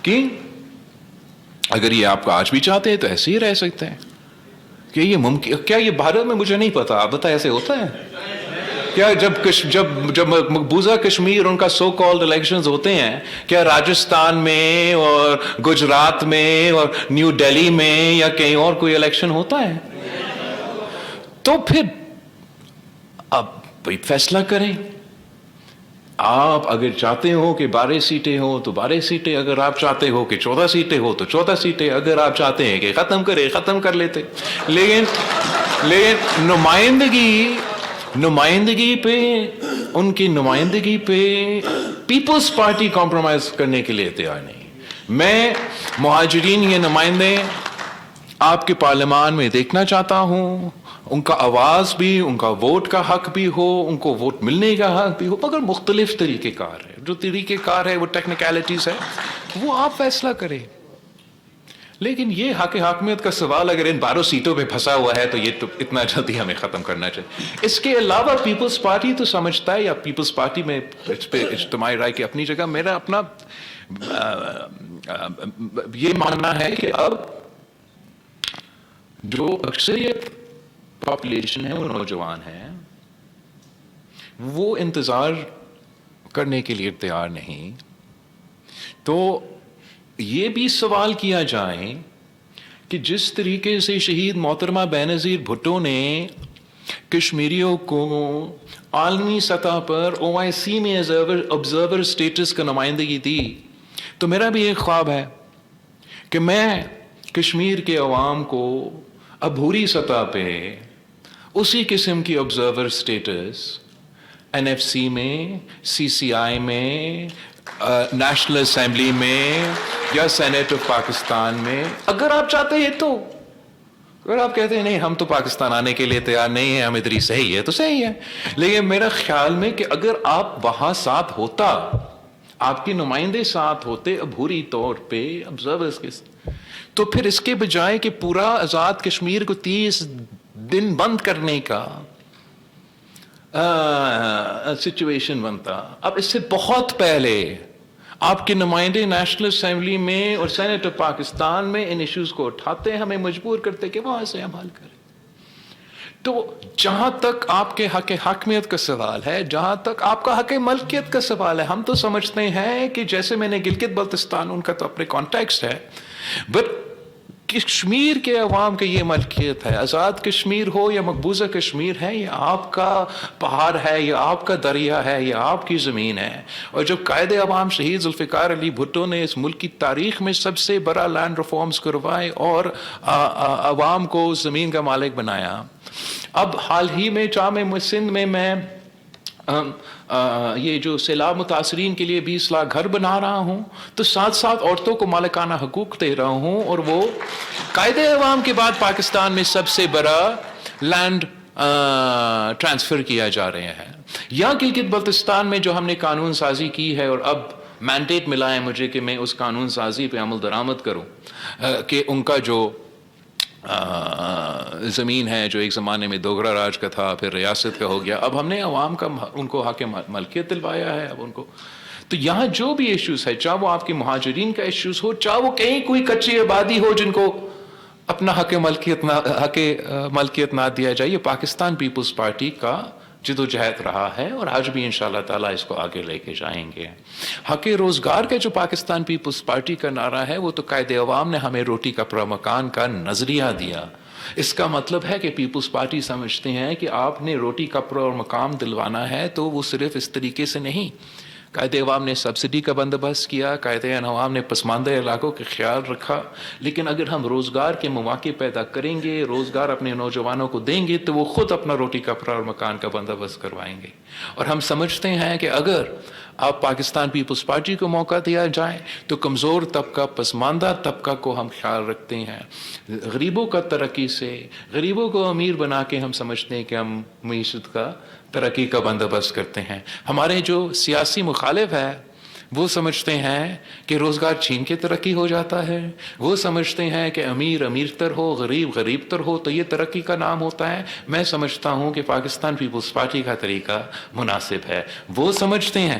کی اگر یہ آپ آج بھی چاہتے ہیں تو ایسے ہی رہ سکتے ہیں. کہ یہ ممکن کیا یہ بھارت میں مجھے نہیں پتا, آپ بتائیں ایسے ہوتا ہے کیا؟ جب مقبوضہ کشمیر ان کا سو کالڈ الیکشنز ہوتے ہیں, کیا راجستھان میں اور گجرات میں اور نیو دہلی میں یا کہیں اور کوئی الیکشن ہوتا ہے؟ تو پھر آپ فیصلہ کریں. آپ اگر چاہتے ہو کہ 12 سیٹیں ہو تو 12 سیٹیں, اگر آپ چاہتے ہو کہ 14 سیٹیں ہو تو 14 سیٹیں, اگر آپ چاہتے ہیں کہ ختم کر لیتے. لیکن نمائندگی پہ, ان کی نمائندگی پہ پیپلز پارٹی کمپرومائز کرنے کے لیے تیار نہیں. میں مہاجرین یہ نمائندے آپ کے پارلیمان میں دیکھنا چاہتا ہوں, ان کا آواز بھی, ان کا ووٹ کا حق بھی ہو, ان کو ووٹ ملنے کا حق بھی ہو, مگر مختلف طریقے کار ہے. جو طریقے کار ہے وہ ٹیکنیکلٹیز ہے, وہ آپ فیصلہ کریں. لیکن یہ حق حاکمیت کا سوال اگر ان 12 سیٹوں پہ پھنسا ہوا ہے تو یہ تو اتنا جلدی ہمیں ختم کرنا چاہیے. اس کے علاوہ پیپلز پارٹی تو سمجھتا ہے, یا پیپلز پارٹی میں اس پہ اجتماعی رائے کی اپنی جگہ, میرا اپنا یہ ماننا ہے کہ اب جو اکثریت پاپولیشن ہے وہ نوجوان ہے, وہ انتظار کرنے کے لیے تیار نہیں. تو یہ بھی سوال کیا جائے کہ جس طریقے سے شہید محترمہ بینظیر بھٹو نے کشمیریوں کو عالمی سطح پر OIC میں آبزرور اسٹیٹس کا نمائندگی دی, تو میرا بھی ایک خواب ہے کہ میں کشمیر کے عوام کو عبوری سطح پہ اسی قسم کی آبزرور اسٹیٹس NFC میں, CCI میں, نیشنل اسمبلی میں یا سینیٹ آف پاکستان میں, اگر آپ چاہتے ہیں تو. اگر آپ کہتے ہیں نہیں ہم تو پاکستان آنے کے لیے تیار نہیں ہیں, ہم ادھر ہی صحیح ہے تو صحیح ہے. لیکن میرا خیال میں کہ اگر آپ وہاں ساتھ ہوتا, آپ کے نمائندے ساتھ ہوتے عبوری طور پہ آبزرورز کے, تو پھر اس کے بجائے کہ پورا آزاد کشمیر کو 30 دن بند کرنے کا سچویشن بنتا, اب اس سے بہت پہلے آپ کے نمائندے نیشنل اسمبلی میں اور سینیٹ آف پاکستان میں ان ایشوز کو اٹھاتے, ہمیں مجبور کرتے کہ وہاں سے عمل کریں. تو جہاں تک آپ کے حق حاکمیت کا سوال ہے, جہاں تک آپ کا حق ملکیت کا سوال ہے, ہم تو سمجھتے ہیں کہ جیسے میں نے گلگت بلتستان, ان کا تو اپنے کانٹیکسٹ ہے, بٹ کشمیر کے عوام کا یہ ملکیت ہے. آزاد کشمیر ہو یا مقبوضہ کشمیر ہے, یہ آپ کا پہاڑ ہے, یہ آپ کا دریا ہے, یہ آپ کی زمین ہے. اور جب قائد عوام شہید ذوالفقار علی بھٹو نے اس ملک کی تاریخ میں سب سے بڑا لینڈ ریفارمز کروائے اور عوام کو زمین کا مالک بنایا, اب حال ہی میں جامع سندھ میں یہ جو سیلاب متاثرین کے لیے 20 لاکھ گھر بنا رہا ہوں, تو ساتھ ساتھ عورتوں کو مالکانہ حقوق دے رہا ہوں, اور وہ قائد عوام کے بعد پاکستان میں سب سے بڑا لینڈ ٹرانسفر کیا جا رہے ہیں. یا گلگت بلتستان میں جو ہم نے قانون سازی کی ہے, اور اب مینڈیٹ ملا ہے مجھے کہ میں اس قانون سازی پہ عمل درآمد کروں, کہ ان کا جو زمین ہے جو ایک زمانے میں دوگرا راج کا تھا, پھر ریاست کا ہو گیا, اب ہم نے عوام کا ان کو حق ملکیت دلوایا ہے. اب ان کو تو یہاں جو بھی ایشوز ہے, چاہے وہ آپ کے مہاجرین کا ایشوز ہو, چاہے وہ کہیں کوئی کچی آبادی ہو جن کو اپنا حق ملکیت نہ دیا جائے, یہ پاکستان پیپلز پارٹی کا جدوجہد رہا ہے, اور آج بھی انشاءاللہ تعالیٰ اس کو آگے لے کے جائیں گے. حق روزگار کا جو پاکستان پیپلز پارٹی کا نعرہ ہے, وہ تو قائد عوام نے ہمیں روٹی کپڑا مکان کا نظریہ دیا. اس کا مطلب ہے کہ پیپلز پارٹی سمجھتے ہیں کہ آپ نے روٹی کپڑا اور مقام دلوانا ہے تو وہ صرف اس طریقے سے نہیں. قائد عوام نے سبسڈی کا بندوبست کیا, قائد عوام نے پسماندہ علاقوں کا خیال رکھا, لیکن اگر ہم روزگار کے مواقع پیدا کریں گے, روزگار اپنے نوجوانوں کو دیں گے, تو وہ خود اپنا روٹی کپڑا اور مکان کا بندوبست کروائیں گے. اور ہم سمجھتے ہیں کہ اگر آپ پاکستان پیپلز پارٹی کو موقع دیا جائے تو کمزور طبقہ, پسماندہ طبقہ کو ہم خیال رکھتے ہیں, غریبوں کا ترقی سے, غریبوں کو امیر بنا کے ہم سمجھتے ہیں کہ ہم معیشت کا ترقی کا بندوبست کرتے ہیں. ہمارے جو سیاسی مخالف ہے وہ سمجھتے ہیں کہ روزگار چھین کے ترقی ہو جاتا ہے, وہ سمجھتے ہیں کہ امیر امیر تر ہو, غریب غریب تر ہو تو یہ ترقی کا نام ہوتا ہے. میں سمجھتا ہوں کہ پاکستان پیپلز پارٹی کا طریقہ مناسب ہے. وہ سمجھتے ہیں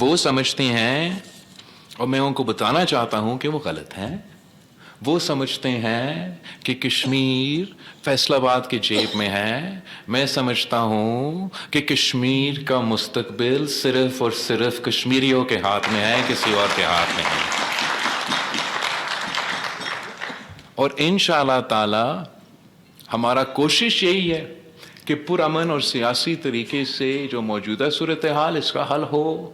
وہ سمجھتے ہیں, اور میں ان کو بتانا چاہتا ہوں کہ وہ غلط ہیں, وہ سمجھتے ہیں کہ کشمیر فیصل آباد کے جیب میں ہے. میں سمجھتا ہوں کہ کشمیر کا مستقبل صرف اور صرف کشمیریوں کے ہاتھ میں ہے, کسی اور کے ہاتھ میں ہے. اور انشاءاللہ تعالی ہمارا کوشش یہی ہے کہ پرامن اور سیاسی طریقے سے جو موجودہ صورتحال اس کا حل ہو.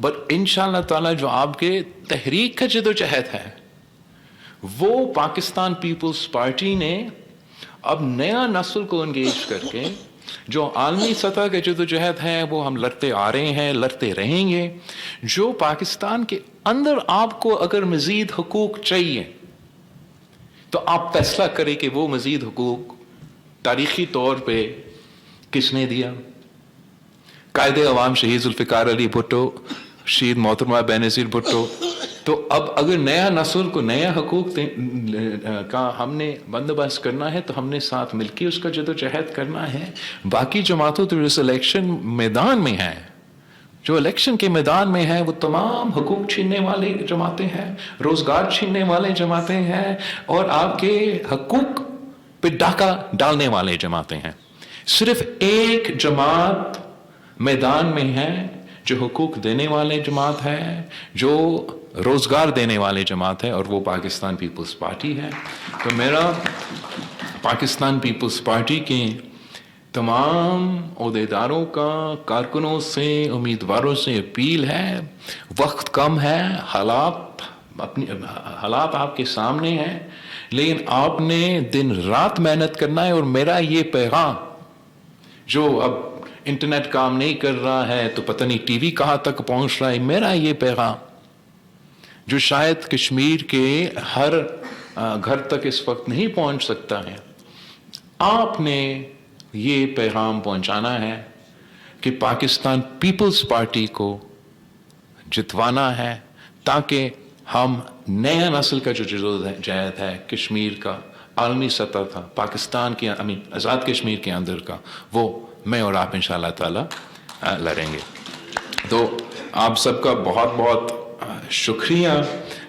بٹ انشاءاللہ تعالی جو آپ کے تحریک کا جدوجہد ہے وہ پاکستان پیپلز پارٹی نے اب نیا نسل کو انگیج کر کے جو عالمی سطح کا جدوجہد ہے وہ ہم لڑتے آ رہے ہیں, لڑتے رہیں گے. جو پاکستان کے اندر آپ کو اگر مزید حقوق چاہیے تو آپ فیصلہ کریں کہ وہ مزید حقوق تاریخی طور پہ کس نے دیا. قائد عوام شہید ذوالفقار علی بھٹو, شہید محترمہ بینظیر بھٹو. تو اب اگر نیا نسل کو نیا حقوق کا ہم نے بندوبست کرنا ہے تو ہم نے ساتھ مل کے اس کا جدوجہد کرنا ہے. باقی جماعتوں تو اس الیکشن میدان میں ہیں, جو الیکشن کے میدان میں ہیں وہ تمام حقوق چھیننے والے جماعتیں ہیں, روزگار چھیننے والے جماعتیں ہیں, اور آپ کے حقوق پہ ڈاکہ ڈالنے والے جماعتیں ہیں. صرف ایک جماعت میدان میں ہے جو حقوق دینے والے جماعت ہے, جو روزگار دینے والے جماعت ہے, اور وہ پاکستان پیپلز پارٹی ہے. تو میرا پاکستان پیپلز پارٹی کے تمام عہدیداروں کا, کارکنوں سے, امیدواروں سے اپیل ہے, وقت کم ہے, حالات آپ کے سامنے ہیں, لیکن آپ نے دن رات محنت کرنا ہے. اور میرا یہ پیغام, جو اب انٹرنیٹ کام نہیں کر رہا ہے تو پتہ نہیں ٹی وی کہاں تک پہنچ رہا ہے, میرا یہ پیغام جو شاید کشمیر کے ہر گھر تک اس وقت نہیں پہنچ سکتا ہے, آپ نے یہ پیغام پہنچانا ہے کہ پاکستان پیپلز پارٹی کو جتوانا ہے, تاکہ ہم نیا نسل کا جو جدوجہد ہے کشمیر کا عالمی سطح تھا, پاکستان کے آزاد کشمیر کے اندر کا, وہ میں اور آپ انشاءاللہ تعالی لڑیں گے. تو آپ سب کا بہت بہت شکریہ.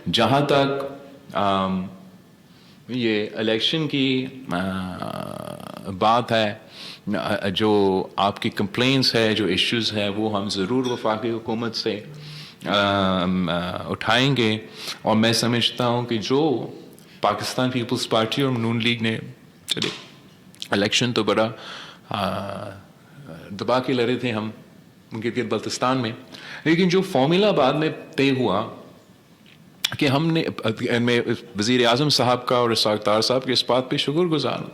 جہاں تک یہ الیکشن کی بات ہے, جو آپ کی کمپلینس ہے, جو ایشوز ہے, وہ ہم ضرور وفاقی حکومت سے اٹھائیں گے. اور میں سمجھتا ہوں کہ جو پاکستان پیپلز پارٹی اور نون لیگ نے, چلے الیکشن تو بڑا دبا کے لڑے تھے ہم گلگت بلتستان میں, لیکن جو فارمولا بعد میں طے ہوا کہ ہم نے, میں وزیر اعظم صاحب کا اور اسحاق ڈار صاحب کے اس بات پہ شکر گزار ہوں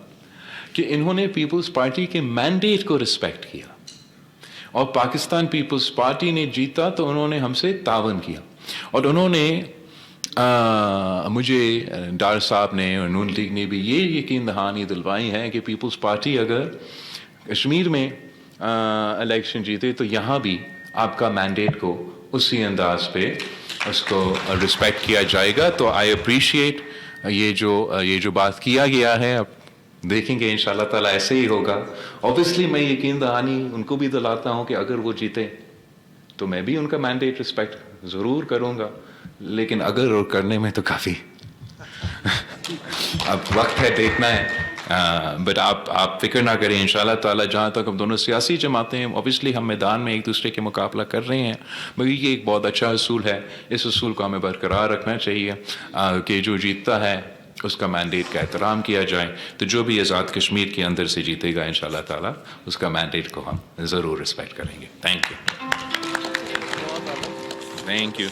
کہ انہوں نے پیپلز پارٹی کے مینڈیٹ کو رسپیکٹ کیا, اور پاکستان پیپلز پارٹی نے جیتا تو انہوں نے ہم سے تعاون کیا. اور انہوں نے مجھے, ڈار صاحب نے اور نون لیگ نے بھی یہ یقین دہانی دلوائی ہے کہ پیپلز پارٹی اگر کشمیر میں الیکشن جیتے تو یہاں بھی آپ کا مینڈیٹ کو اسی انداز پہ اس کو رسپیکٹ کیا جائے گا. تو آئی اپریشیٹ یہ جو بات کیا گیا ہے. اب دیکھیں گے انشاءاللہ تعالیٰ ایسے ہی ہوگا. اوبیسلی میں یقین دہانی ان کو بھی دلاتا ہوں کہ اگر وہ جیتے تو میں بھی ان کا مینڈیٹ رسپیکٹ ضرور کروں گا, لیکن اگر اور کرنے میں تو کافی اب وقت ہے, دیکھنا ہے. بٹ آپ فکر نہ کریں, انشاءاللہ تعالیٰ جہاں تک اب دونوں سیاسی جماعتیں ہیں, اوبیسلی ہم میدان میں ایک دوسرے کے مقابلہ کر رہے ہیں, مگر یہ ایک بہت اچھا اصول ہے. اس اصول کو ہمیں برقرار رکھنا چاہیے کہ جو جیتتا ہے اس کا مینڈیٹ کا احترام کیا جائے. تو جو بھی آزاد کشمیر کے اندر سے جیتے گا انشاءاللہ تعالیٰ اس کا مینڈیٹ کو ہم ضرور رسپیکٹ کریں گے. Thank you.